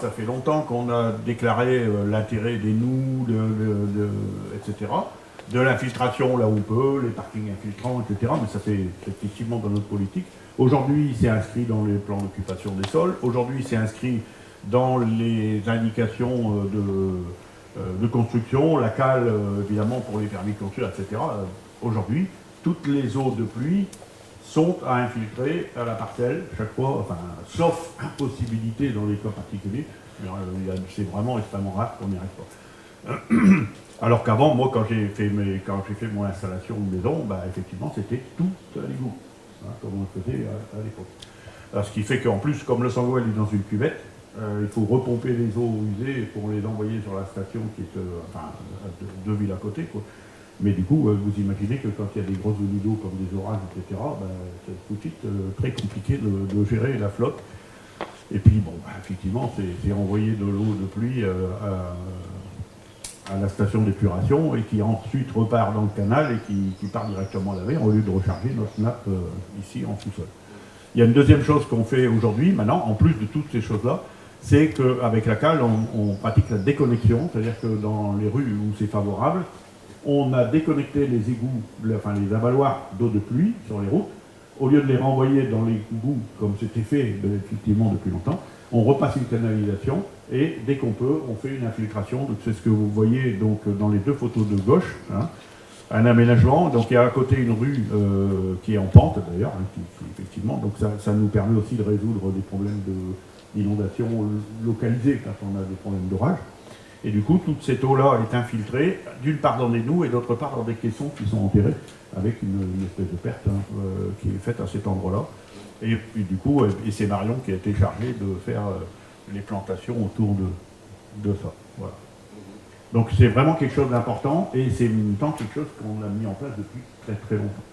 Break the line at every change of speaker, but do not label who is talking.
Ça fait longtemps qu'on a déclaré l'intérêt des nous, etc. De l'infiltration là où on peut, les parkings infiltrants, etc. Mais ça fait effectivement dans notre politique. Aujourd'hui, c'est inscrit dans les plans d'occupation des sols. Aujourd'hui, c'est inscrit dans les indications de construction, la cale, évidemment, pour les permis de construire, etc. Aujourd'hui, toutes les eaux de pluie sont à infiltrer à la parcelle chaque fois, enfin, sauf impossibilité dans les cas particuliers, mais c'est vraiment extrêmement rare qu'on n'y arrive pas. Alors qu'avant, moi, quand j'ai fait mon installation de maison, bah, effectivement, c'était tout à l'égout, hein, comme on le faisait à l'époque. Ce qui fait qu'en plus, comme le Sangoël est dans une cuvette, il faut repomper les eaux usées pour les envoyer sur la station qui est à deux villes à côté, quoi. Mais du coup, vous imaginez que quand il y a des grosses volumes d'eau comme des orages, etc., ben, c'est tout de suite très compliqué de gérer la flotte. Et puis, bon, ben, effectivement, c'est envoyer de l'eau de pluie à la station d'épuration et qui ensuite repart dans le canal et qui part directement à la mer au lieu de recharger notre nappe ici en sous-sol. Il y a une deuxième chose qu'on fait aujourd'hui, maintenant, en plus de toutes ces choses-là, c'est qu'avec la cale, on pratique la déconnexion, c'est-à-dire que dans les rues où c'est favorable, on a déconnecté les égouts, les avaloirs d'eau de pluie sur les routes. Au lieu de les renvoyer dans les égouts, comme c'était fait effectivement depuis longtemps, on repasse une canalisation et dès qu'on peut, on fait une infiltration. Donc c'est ce que vous voyez donc, dans les deux photos de gauche, hein, un aménagement. Donc il y a à côté une rue qui est en pente d'ailleurs, hein, effectivement. Donc ça nous permet aussi de résoudre des problèmes d'inondation localisés quand on a des problèmes d'orage. Et du coup, toute cette eau-là est infiltrée, d'une part dans des nous et d'autre part dans des caissons qui sont enterrés, avec une espèce de perte qui est faite à cet endroit-là. Et puis du coup, c'est Marion qui a été chargée de faire les plantations autour de ça. Voilà. Donc c'est vraiment quelque chose d'important, et c'est en même temps quelque chose qu'on a mis en place depuis très très longtemps.